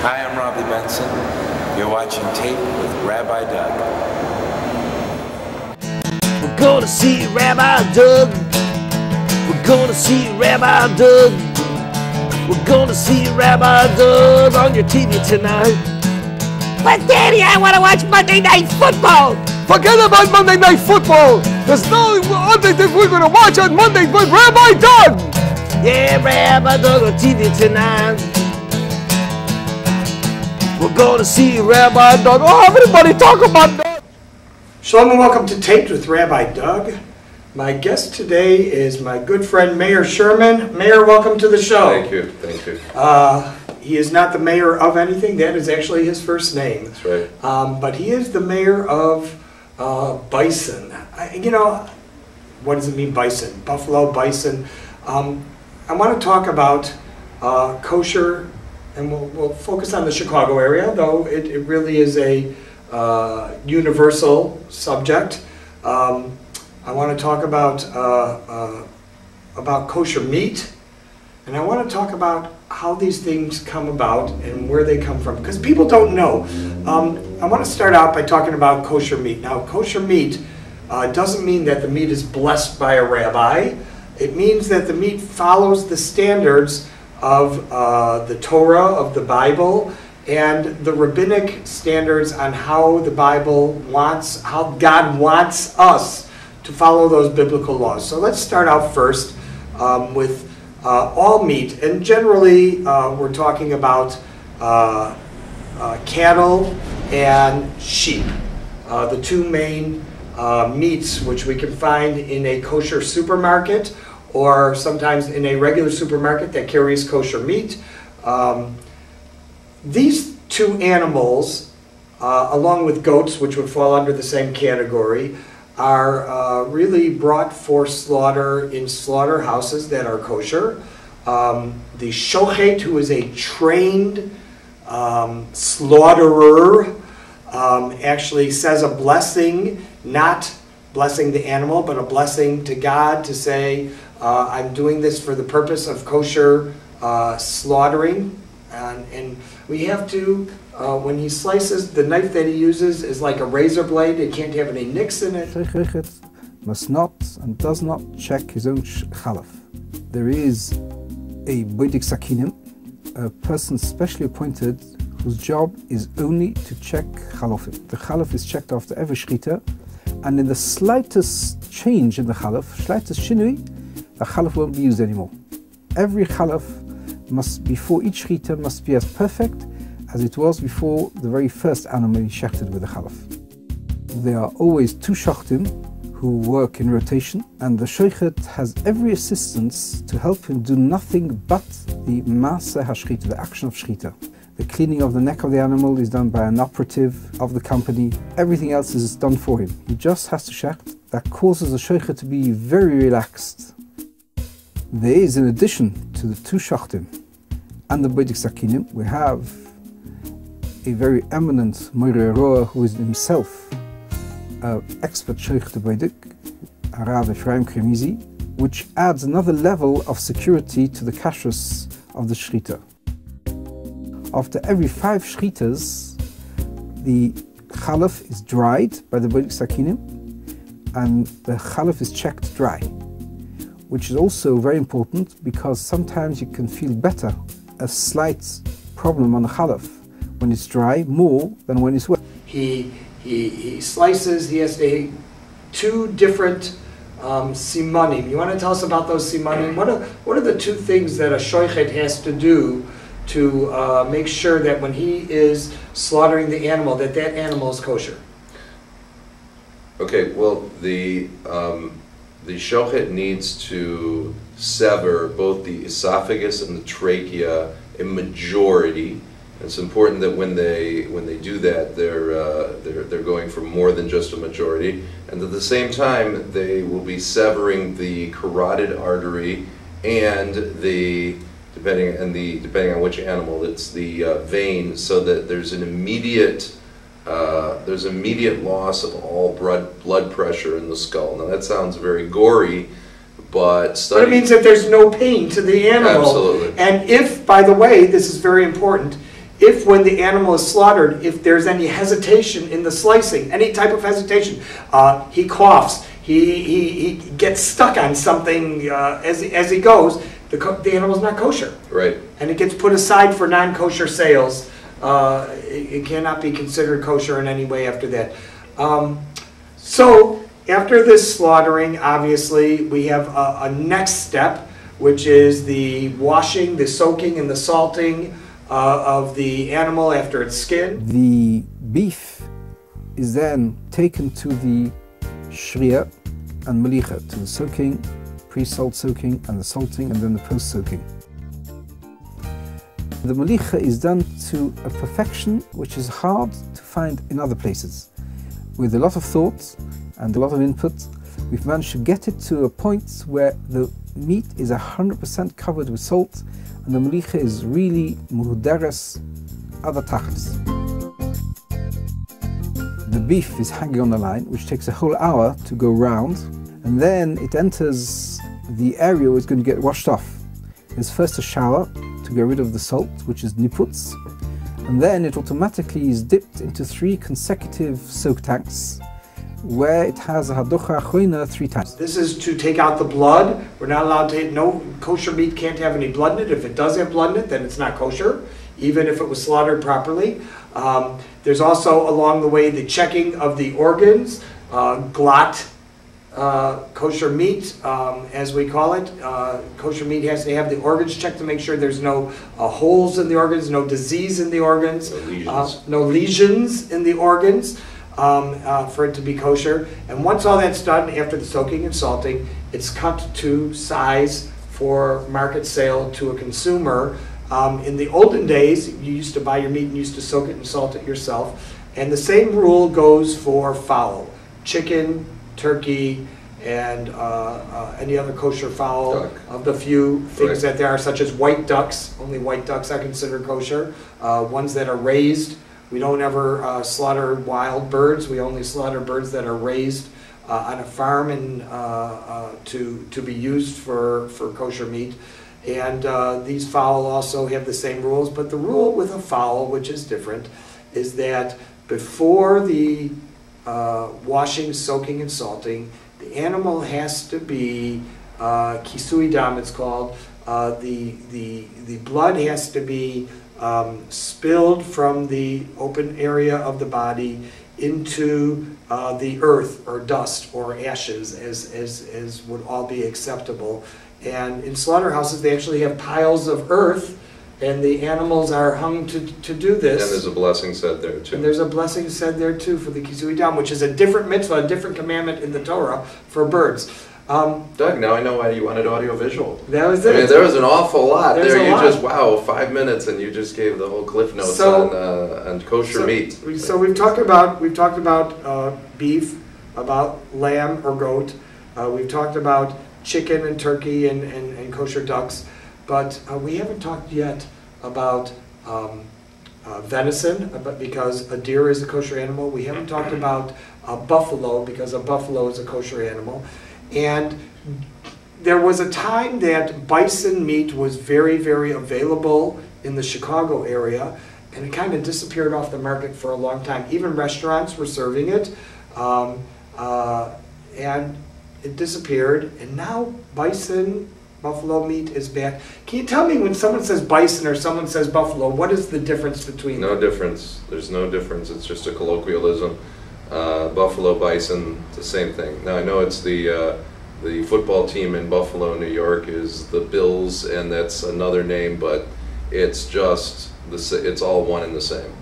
Hi, I'm Rabbi Bison. You're watching Tape with Rabbi Doug. We're gonna see Rabbi Doug. We're gonna see Rabbi Doug. We're gonna see Rabbi Doug on your TV tonight. But Daddy, I want to watch Monday Night Football. Forget about Monday Night Football. There's no other thing we're going to watch on Monday but Rabbi Doug. Yeah, Rabbi Doug on TV tonight. We're gonna see Rabbi Doug. Oh, everybody talk about Doug. Shalom and welcome to Taped with Rabbi Doug. My guest today is my good friend Mayor Sherman. Mayor, welcome to the show. Thank you, thank you. He is not the mayor of anything. That is actually his first name. That's right. But he is the mayor of Bison. You know, what does it mean, Bison? Buffalo, Bison. I want to talk about kosher, and we'll focus on the Chicago area, though it really is a universal subject. I want to talk about kosher meat, and I want to talk about how these things come about and where they come from, because people don't know. I want to start out by talking about kosher meat. Now, kosher meat doesn't mean that the meat is blessed by a rabbi. It means that the meat follows the standards of the Torah, of the Bible, and the rabbinic standards on how the Bible wants, how God wants us to follow those biblical laws. So let's start out first with all meat, and generally we're talking about cattle and sheep, the two main meats which we can find in a kosher supermarket or sometimes in a regular supermarket that carries kosher meat. These two animals, along with goats, which would fall under the same category, are really brought for slaughter in slaughterhouses that are kosher. The shochet, who is a trained slaughterer, actually says a blessing, not blessing the animal, but a blessing to God to say, I'm doing this for the purpose of kosher slaughtering. And we have to, when he slices, the knife that he uses is like a razor blade. It can't have any nicks in it. Must not and does not check his own chalaf. There is a boidik sakinim, a person specially appointed whose job is only to check chalafim. The chalaf is checked after every shrita, and in the slightest change in the chalaf, slightest shinui, the chalaf won't be used anymore. Every chalaf must, before each shrita, must be as perfect as it was before the very first animal he shechted with the chalaf. There are always two shachtim who work in rotation, and the shoichet has every assistance to help him do nothing but the maaseh hashchita, the action of shchita. The cleaning of the neck of the animal is done by an operative of the company. Everything else is done for him. He just has to shecht. That causes the shoichet to be very relaxed. There is, in addition to the two shachtim and the boidik sakinim, we have a very eminent moireh roa who is himself an expert shoichet boidik, Arav Ephraim Kremizi, which adds another level of security to the kashrus of the shrita. After every 5 shritas, the chalaf is dried by the boidik sakinim, and the chalaf is checked dry, which is also very important because sometimes you can feel better a slight problem on the chalaf when it's dry more than when it's wet. He slices, he has two different simanim. You want to tell us about those simanim? What are the two things that a shoichet has to do to make sure that when he is slaughtering the animal, that animal is kosher? Okay, well, the shochet needs to sever both the esophagus and the trachea in majority. It's important that when they do that, they're going for more than just a majority, and at the same time they will be severing the carotid artery and depending on which animal, it's the vein, so that there's an immediate loss of all blood pressure in the skull. Now that sounds very gory, but it means that there's no pain to the animal. Absolutely. And if, by the way, this is very important, if when the animal is slaughtered, if there's any hesitation in the slicing, any type of hesitation, he coughs, he gets stuck on something as he goes, the animal's not kosher. Right. And it gets put aside for non-kosher sales. It cannot be considered kosher in any way after that. So after this slaughtering, obviously, we have a next step, which is the washing, the soaking, and the salting of the animal after it's skinned. The beef is then taken to the shria and malicha, to the soaking, pre-salt soaking, and the salting, and then the post-soaking. The malicha is done to a perfection which is hard to find in other places. With a lot of thought and a lot of input, we've managed to get it to a point where the meat is 100% covered with salt, and the malicha is really muhdaras other tachlis. The beef is hanging on the line, which takes a whole hour to go round, and then it enters the area where it's going to get washed off. There's first a shower to get rid of the salt, which is niputs, and then it automatically is dipped into 3 consecutive soak tanks, where it has a hadocha achroina 3 times. This is to take out the blood. We're not allowed to, no kosher meat can't have any blood in it. If it does have blood in it, then it's not kosher, even if it was slaughtered properly. There's also along the way the checking of the organs, glot, kosher meat, as we call it. Kosher meat has to have the organs checked to make sure there's no holes in the organs, no disease in the organs, no lesions in the organs. For it to be kosher. And once all that's done, after the soaking and salting, it's cut to size for market sale to a consumer. In the olden days, you used to buy your meat and used to soak it and salt it yourself. And the same rule goes for fowl. Chicken, turkey, and any other kosher fowl. Duck. Of the few things that there are, such as white ducks. Only white ducks are considered kosher. Ones that are raised. We don't ever slaughter wild birds. We only slaughter birds that are raised on a farm and to be used for kosher meat. And these fowl also have the same rules, but the rule with a fowl, which is different, is that before the washing, soaking, and salting, the animal has to be kisui dam, it's called. The blood has to be spilled from the open area of the body into the earth or dust or ashes, as would all be acceptable. And in slaughterhouses, they actually have piles of earth, and the animals are hung to do this. And there's a blessing said there too. And there's a blessing said there too for the kisui dam, which is a different mitzvah, a different commandment in the Torah for birds. Doug, now I know why you wanted audiovisual. That was it. I mean, there was an awful lot There's there. a You lot. just, wow, 5 minutes and you just gave the whole cliff notes on kosher meat. So we've talked about beef, about lamb or goat. We've talked about chicken and turkey and kosher ducks, but we haven't talked yet about venison, because a deer is a kosher animal. We haven't talked about buffalo, because a buffalo is a kosher animal. And there was a time that bison meat was very, very available in the Chicago area, and it kind of disappeared off the market for a long time. Even restaurants were serving it, and it disappeared. And now bison, buffalo meat is back. Can you tell me, when someone says bison or someone says buffalo, what is the difference between them? No difference. There's no difference. It's just a colloquialism. Buffalo, bison, it's the same thing. Now I know it's the football team in Buffalo, New York is the Bills, and that's another name, but it's just it's all one and the same.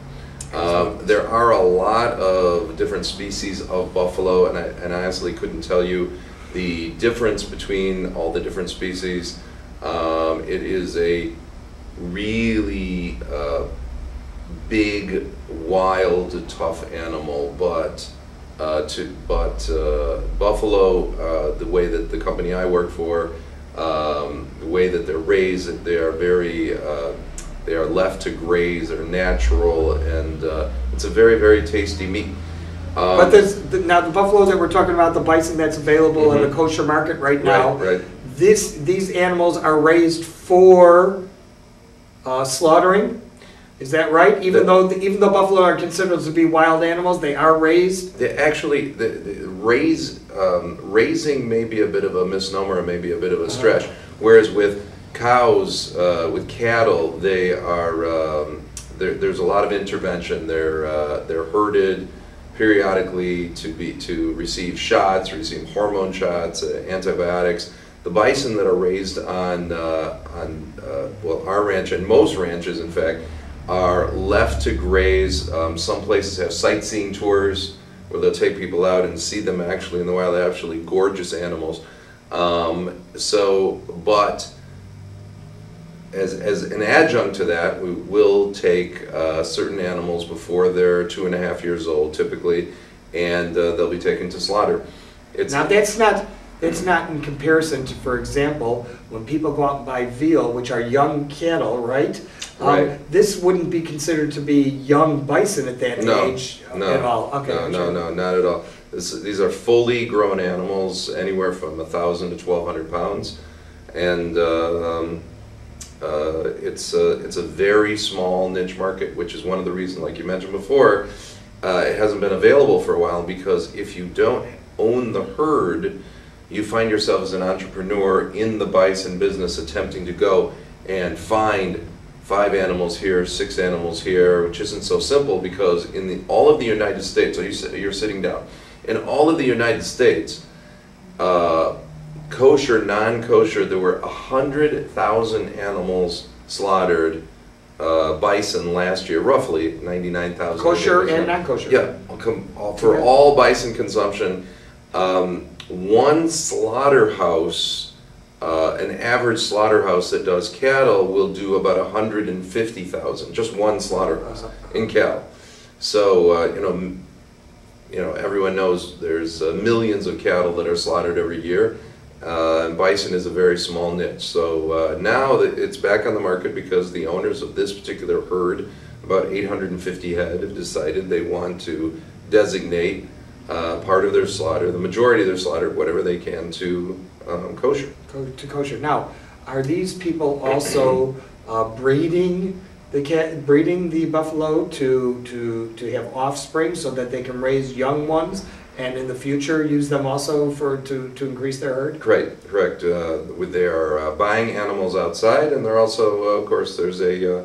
There are a lot of different species of buffalo, and I honestly couldn't tell you the difference between all the different species. It is a really big, wild, tough animal, but buffalo, the way that the company I work for, the way that they're raised, they are very, they are left to graze, they're natural, and it's a very, very tasty meat. But now the buffalo that we're talking about, the bison that's available in the kosher market right now, Right. these animals are raised for slaughtering. Is that right? Even though buffalo are considered to be wild animals, they are raised? Actually, raising may be a bit of a misnomer, and maybe a bit of a stretch. Whereas with cows, with cattle, they are there's a lot of intervention. They're herded periodically to receive shots, receive hormone shots, antibiotics. The bison that are raised on well, our ranch and most ranches, in fact, are left to graze. Some places have sightseeing tours where they'll take people out and see them actually in the wild. They're actually gorgeous animals. But as an adjunct to that, we will take certain animals before they're 2.5 years old, typically, and they'll be taken to slaughter. Now that's not in comparison to, for example, when people go out and buy veal, which are young cattle, right? Right. This wouldn't be considered to be young bison at that age at all. Okay. No, not at all. These are fully grown animals, anywhere from 1,000 to 1,200 pounds, and it's a very small niche market, which is one of the reasons, like you mentioned before, it hasn't been available for a while, because if you don't own the herd, you find yourself as an entrepreneur in the bison business attempting to go and find 5 animals here, 6 animals here, which isn't so simple, because in all of the United States, so you're sitting down, in all of the United States, kosher, non-kosher, there were 100,000 animals slaughtered, bison last year, roughly 99,000. Kosher and non-kosher. Yeah, for all bison consumption. One slaughterhouse, an average slaughterhouse that does cattle, will do about 150,000. Just one slaughterhouse in cattle. So you know, everyone knows there's millions of cattle that are slaughtered every year, and bison is a very small niche. So now that it's back on the market, because the owners of this particular herd, about 850 head, have decided they want to designate part of their slaughter, the majority of their slaughter, whatever they can, to kosher. To kosher. Now, are these people also breeding the buffalo to have offspring so that they can raise young ones, and in the future use them also to increase their herd? Correct. They are buying animals outside, and they're also, of course, there's a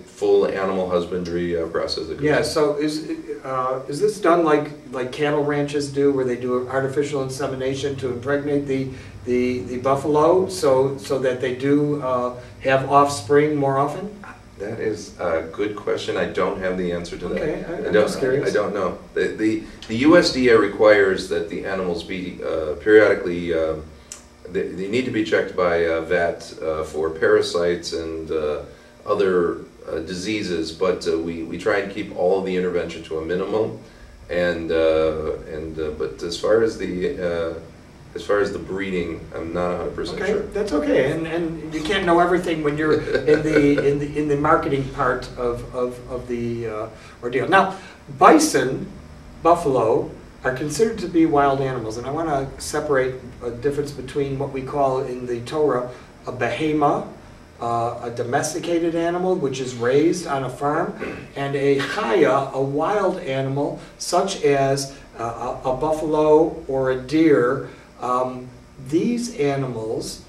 full animal husbandry process. Yeah. So is this done like cattle ranches do, where they do artificial insemination to impregnate the buffalo, so that they do have offspring more often? That is a good question. I don't have the answer to that. Okay, I'm just curious. I don't know. The USDA requires that the animals be periodically, they need to be checked by a vet for parasites and other diseases, but we try and keep all of the intervention to a minimum, but as far as the breeding, I'm not 100% sure. Okay, that's okay, and you can't know everything when you're in the marketing part of the ordeal. Now, bison, buffalo, are considered to be wild animals, and I want to separate a difference between what we call in the Torah a behemoth, a domesticated animal which is raised on a farm, and a chaya, a wild animal such as a buffalo or a deer. These animals,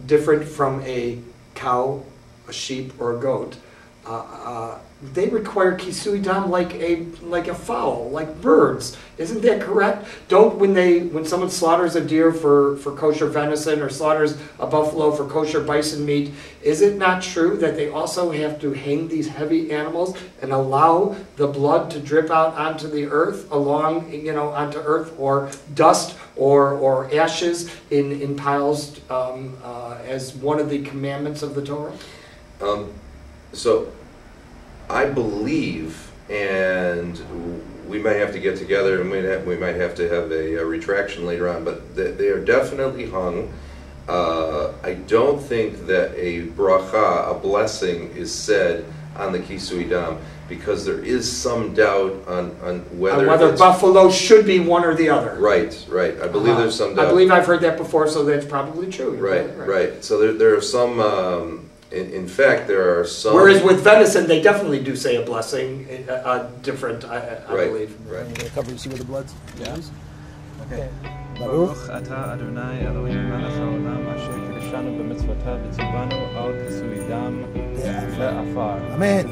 different from a cow, a sheep, or a goat, they require kisui dam like a fowl, like birds. Isn't that correct? When someone slaughters a deer for kosher venison, or slaughters a buffalo for kosher bison meat, is it not true that they also have to hang these heavy animals and allow the blood to drip out onto the earth, onto earth or dust or ashes in piles, as one of the commandments of the Torah? So I believe, and we might have to get together, and we might have to have a retraction later on, but they are definitely hung. I don't think that a bracha, a blessing, is said on the kisui dam, because there is some doubt on whether buffalo should be one or the other. Right. I believe there's some doubt. I believe I've heard that before, so that's probably true. Right. So there are some In fact, there are some. Whereas with venison, they definitely do say a blessing, different, I Right, believe. right. I'm going to cover you see where the blood's. Yeah. Okay. ברוך אתה אדוני אלוהים מלך העולם אשר קידשנו במצוותיו וציוונו על כיסוי דם לעפר. Amen.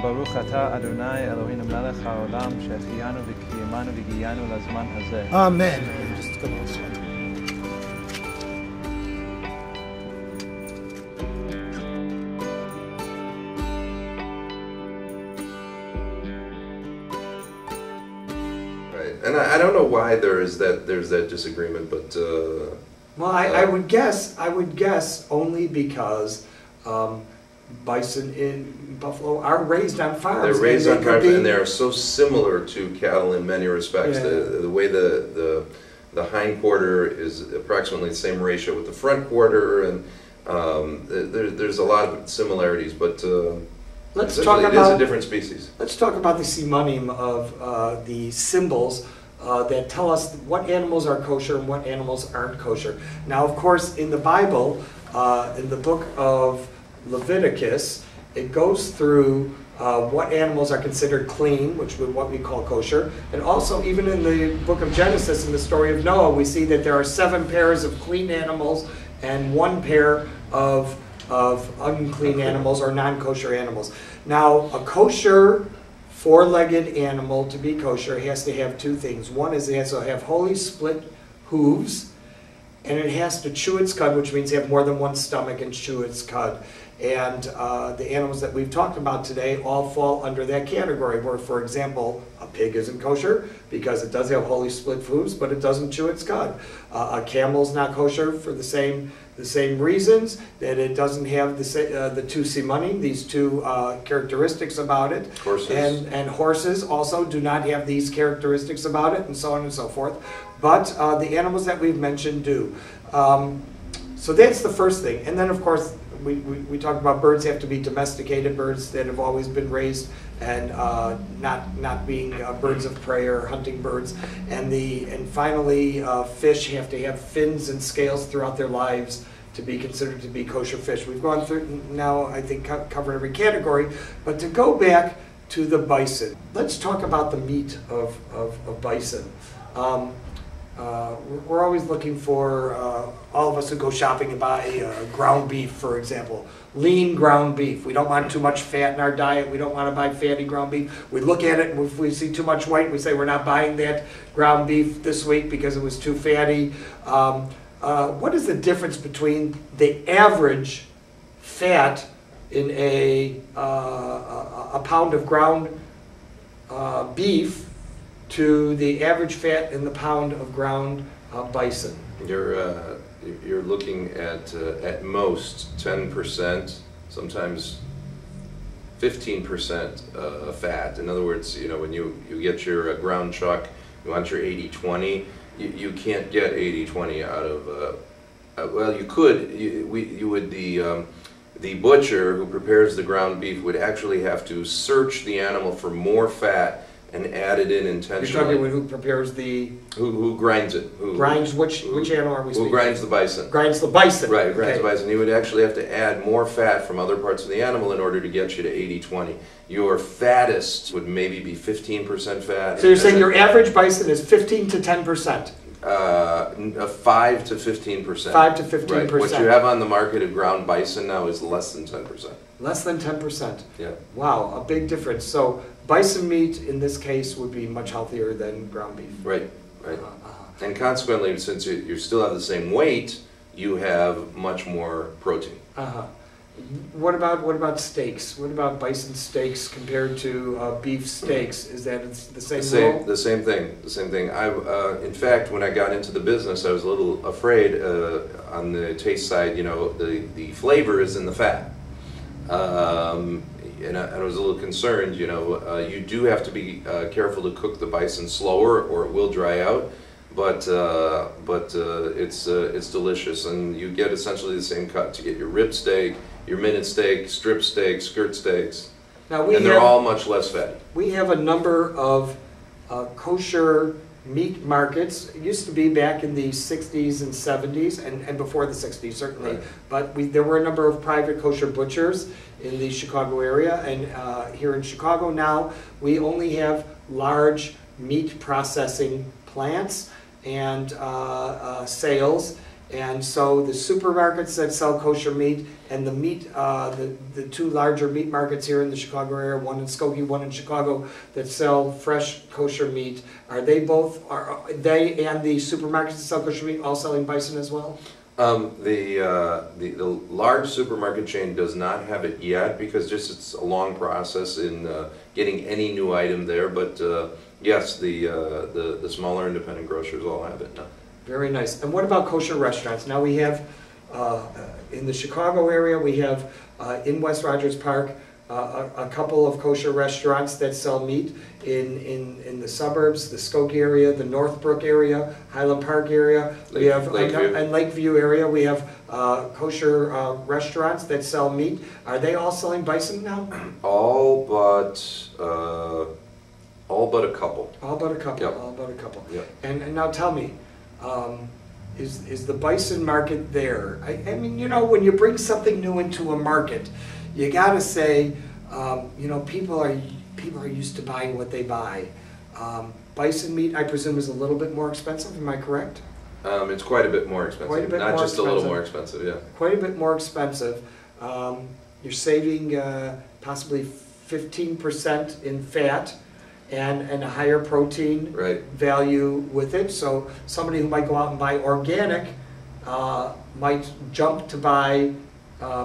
ברוך אתה אדוני אלוהינו מלך העולם שהחיינו וקיימנו והגיענו לזמן הזה. Amen. Just come on, son. And I don't know why there's that disagreement, but Well, I would guess only because bison in Buffalo are raised on farms. they're raised and on they could farms, and be- they are so similar to cattle in many respects. Yeah. The way the hind quarter is approximately the same ratio with the front quarter, and there's a lot of similarities, but Let's essentially talk it is a about different species. let's talk about the simanim of the symbols that tell us what animals are kosher and what animals aren't kosher. Now, of course, in the Bible, in the book of Leviticus, it goes through what animals are considered clean, which is what we call kosher, and also even in the book of Genesis, in the story of Noah, we see that there are 7 pairs of clean animals and 1 pair of unclean animals or non-kosher animals. Now, a kosher 4-legged animal to be kosher has to have 2 things. One is it has to have wholly split hooves, and it has to chew its cud, which means have more than 1 stomach and chew its cud. And the animals that we've talked about today all fall under that category, where, for example, a pig isn't kosher because it does have wholly split hooves, but it doesn't chew its cud. A camel's not kosher for the same reasons, that it doesn't have the 2 simanim, these 2 characteristics about it. Horses. And horses also do not have these characteristics about it, and so on and so forth. But the animals that we've mentioned do. So that's the first thing. And then, of course, we talked about birds have to be domesticated, birds that have always been raised, and not being birds of prey or hunting birds. And finally, fish have to have fins and scales throughout their lives to be considered to be kosher fish. We've gone through now, I think, covered every category. But to go back to the bison, let's talk about the meat of bison. We're always looking for, all of us who go shopping and buy ground beef, for example, lean ground beef. We don't want too much fat in our diet. We don't want to buy fatty ground beef. We look at it, and if we see too much white, we say we're not buying that ground beef this week because it was too fatty. What is the difference between the average fat in a pound of ground beef to the average fat in the pound of ground bison? You're looking at most 10%, sometimes 15% fat. In other words, you know, when you get your ground chuck, you want your 80-20. You can't get 80-20 out of. Well, you could. The butcher who prepares the ground beef would actually have to search the animal for more fat and add it in intentionally. You're talking about who prepares the... Who grinds it. Grinds which animal are we speaking? Who grinds the bison. Grinds the bison. Right, grinds the bison. You would actually have to add more fat from other parts of the animal in order to get you to 80-20. Your fattest would maybe be 15% fat. So you're saying your average bison is 15 to 10%? 5 to 15%. 5 to 15%. Right. What you have on the market of ground bison now is less than 10%. Less than 10%? Yeah. Wow, a big difference. So bison meat in this case would be much healthier than ground beef. Right, right. And consequently, since you still have the same weight, you have much more protein. What about steaks? What about bison steaks compared to beef steaks? Is that the same role? The same thing. The same thing. In fact, when I got into the business, I was a little afraid on the taste side. You know, the flavor is in the fat, and I was a little concerned. You know, you do have to be careful to cook the bison slower, or it will dry out. But it's delicious, and you get essentially the same cut. You get your rib steak, your minute steak, strip steak, skirt steaks, now and they're all much less fatty. We have a number of kosher meat markets. It used to be back in the 60s and 70s, and before the 60s certainly, Right. but there were a number of private kosher butchers in the Chicago area, and here in Chicago now, we only have large meat processing plants and sales. And so the supermarkets that sell kosher meat and the meat, the two larger meat markets here in the Chicago area, one in Skokie, one in Chicago, that sell fresh kosher meat, are they and the supermarkets that sell kosher meat all selling Bison as well? The large supermarket chain does not have it yet because just it's a long process in getting any new item there. But yes, the smaller independent grocers all have it now. Very nice. And what about kosher restaurants? Now we have, in the Chicago area, we have in West Rogers Park a couple of kosher restaurants that sell meat in the suburbs, the Skokie area, the Northbrook area, Highland Park area. We have Lakeview. And Lakeview area. We have kosher restaurants that sell meat. Are they all selling Bison now? All but a couple. All but a couple. Yep. All but a couple. Yep. And now tell me. Is the Bison market there? I mean, you know, when you bring something new into a market, you got to say, you know, people are used to buying what they buy. Bison meat, I presume, is a little bit more expensive. Am I correct? It's quite a bit more expensive. Quite a bit Not more just expensive. a little more expensive, yeah. Quite a bit more expensive. You're saving possibly 15% in fat and a higher protein Right. value with it. So somebody who might go out and buy organic might jump to buy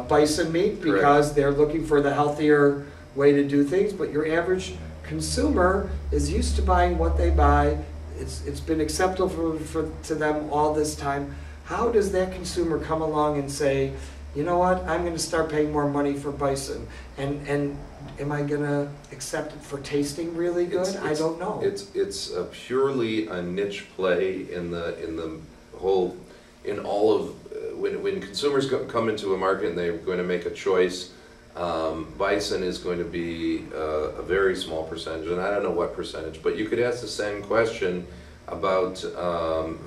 Bison meat because they're looking for the healthier way to do things. But your average consumer is used to buying what they buy. It's been acceptable to them all this time. How does that consumer come along and say, you know what, I'm going to start paying more money for Bison, and am I going to accept it for tasting really good? I don't know. It's purely a niche play in the whole, in all of, when consumers come into a market and they're going to make a choice, Bison is going to be a very small percentage, and I don't know what percentage, but you could ask the same question about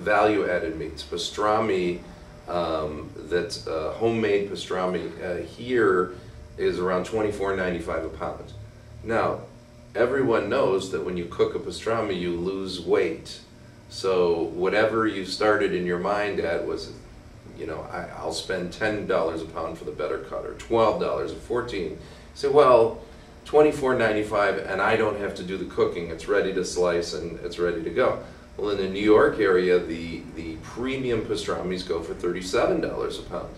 value-added meats. Pastrami, that's homemade pastrami here is around $24.95 a pound. Now, everyone knows that when you cook a pastrami, you lose weight. So whatever you started in your mind at was, you know, I'll spend $10 a pound for the better cut, or $12 or $14. Say, well, $24.95, and I don't have to do the cooking. It's ready to slice and it's ready to go. Well, in the New York area, the premium pastramis go for $37 a pound.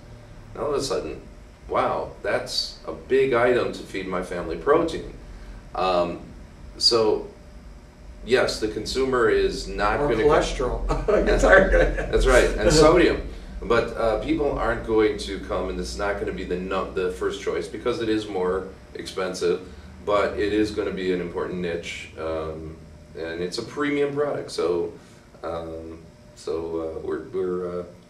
Now, all of a sudden, wow, that's a big item to feed my family protein. So, yes, the consumer is not going to cholesterol. That's right, and sodium. But people aren't going to come, and this is not going to be the first choice because it is more expensive, but it is going to be an important niche. And it's a premium product, so we're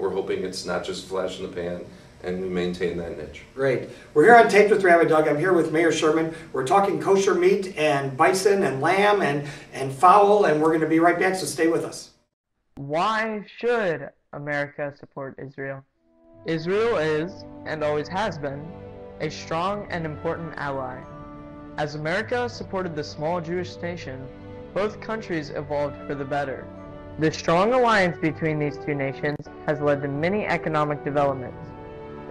hoping it's not just flash in the pan, and we maintain that niche. Great. We're here on Taped with Rabbi Doug. I'm here with Mayor Sherman. We're talking kosher meat and bison and lamb and fowl, and we're going to be right back, so stay with us. Why should America support Israel? Israel is, and always has been, a strong and important ally. As America supported the small Jewish nation, both countries evolved for the better. The strong alliance between these two nations has led to many economic developments.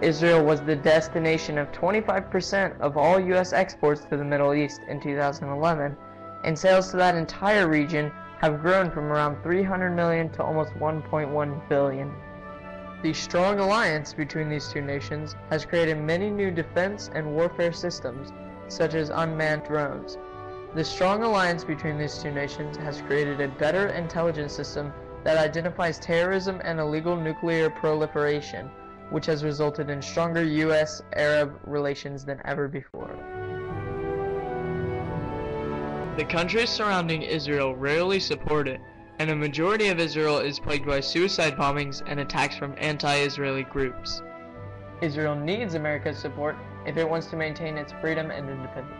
Israel was the destination of 25% of all U.S. exports to the Middle East in 2011, and sales to that entire region have grown from around 300 million to almost 1.1 billion. The strong alliance between these two nations has created many new defense and warfare systems, such as unmanned drones. The strong alliance between these two nations has created a better intelligence system that identifies terrorism and illegal nuclear proliferation, which has resulted in stronger U.S.-Arab relations than ever before. The countries surrounding Israel rarely support it, and a majority of Israel is plagued by suicide bombings and attacks from anti-Israeli groups. Israel needs America's support if it wants to maintain its freedom and independence.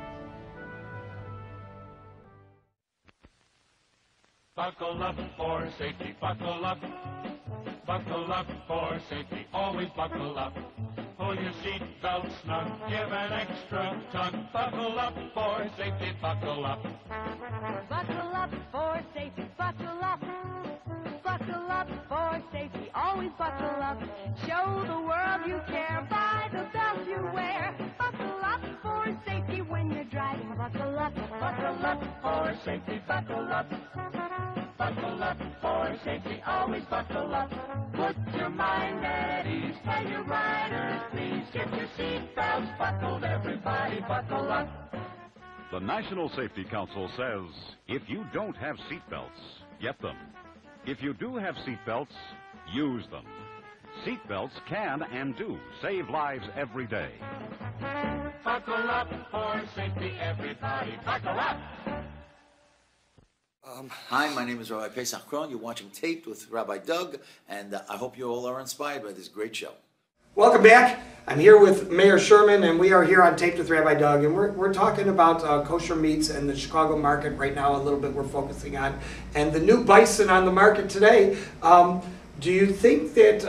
Buckle up for safety, buckle up. Buckle up for safety, always buckle up. Pull your seatbelt snug, give an extra tug. Buckle up for safety, buckle up. Buckle up for safety, buckle up. Buckle up for safety, always buckle up. Show the world you care by the belt you wear. Buckle up for safety when you're driving. Buckle up for safety, buckle up. Buckle up for safety, always buckle up. Put your mind at ease, tell your riders please. Get your seatbelts buckled, everybody buckle up. The National Safety Council says, if you don't have seatbelts, get them. If you do have seatbelts, use them. Seatbelts can and do save lives every day. Buckle up for safety, everybody buckle up. Hi, my name is Rabbi Pesach Kron. You're watching Taped with Rabbi Doug, and I hope you all are inspired by this great show. Welcome back. I'm here with Mayor Sherman, and we are here on Taped with Rabbi Doug, and we're talking about kosher meats and the Chicago market right now. A little bit we're focusing on, and the new Bison on the market today. Do you think that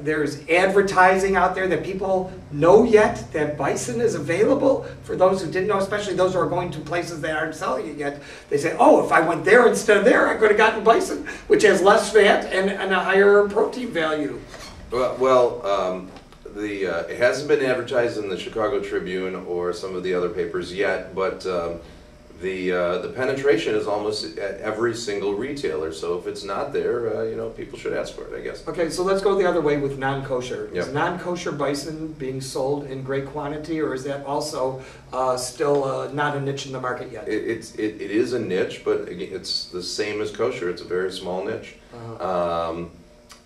there's advertising out there that people know yet that Bison is available? For those who didn't know, especially those who are going to places that aren't selling it yet, they say, oh, if I went there instead of there, I could have gotten Bison, which has less fat and a higher protein value. It hasn't been advertised in the Chicago Tribune or some of the other papers yet, but the penetration is almost at every single retailer. So if it's not there, people should ask for it, I guess. Okay, so let's go the other way with non-kosher. Yep. Is non-kosher bison being sold in great quantity, or is that also still not a niche in the market yet? It is a niche, but again, it's the same as kosher. It's a very small niche.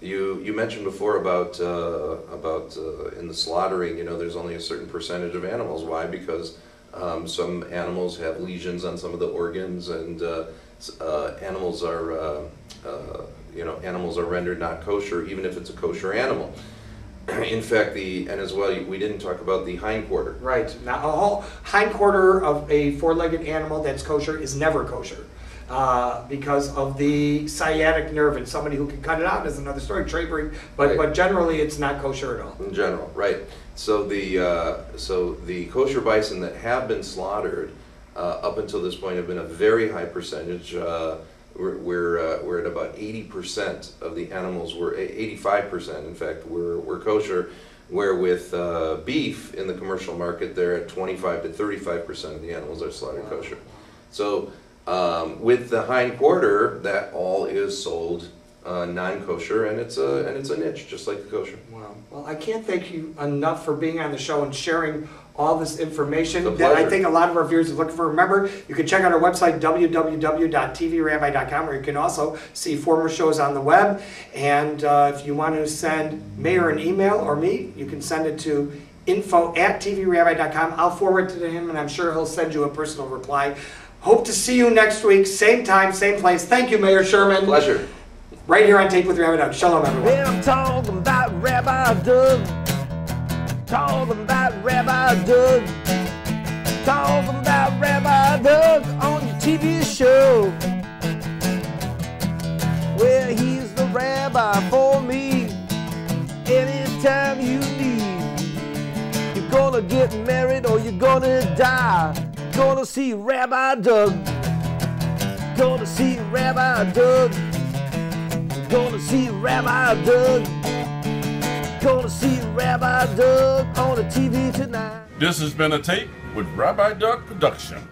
You mentioned before about in the slaughtering, there's only a certain percentage of animals. Why? Because some animals have lesions on some of the organs, and animals are rendered not kosher even if it's a kosher animal. In fact, and as well, we didn't talk about the hindquarter. Right. Now, a whole hindquarter of a four-legged animal that's kosher is never kosher. Because of the sciatic nerve, and somebody who can cut it out is another story, trade-breed, but generally it's not kosher at all. In general, right. So the kosher bison that have been slaughtered up until this point have been a very high percentage. We're at about 80% of the animals, 85% in fact, were kosher, where with beef in the commercial market they're at 25 to 35% of the animals are slaughtered kosher. So with the hindquarter, that all is sold non-kosher, and it's a niche, just like the kosher. Wow. Well, I can't thank you enough for being on the show and sharing all this information that I think a lot of our viewers are looking for. Remember, you can check out our website, www.tvrabbi.com, where you can also see former shows on the web. And if you want to send Mayor an email or me, you can send it to info@tvrabbi.com. I'll forward it to him, and I'm sure he'll send you a personal reply. Hope to see you next week, same time, same place. Thank you, Mayor Sherman. Pleasure. Right here on Tape with Rabbi Doug. Shalom, everyone. Yeah, I'm talking about Rabbi Doug. Talking about Rabbi Doug. Talking about Rabbi Doug on your TV show. Well, he's the rabbi for me. Anytime you need. You're gonna get married or you're gonna die. Gonna see Rabbi Doug. Gonna see Rabbi Doug. Gonna see Rabbi Doug. Gonna see Rabbi Doug on the TV tonight. This has been a Tape with Rabbi Doug production.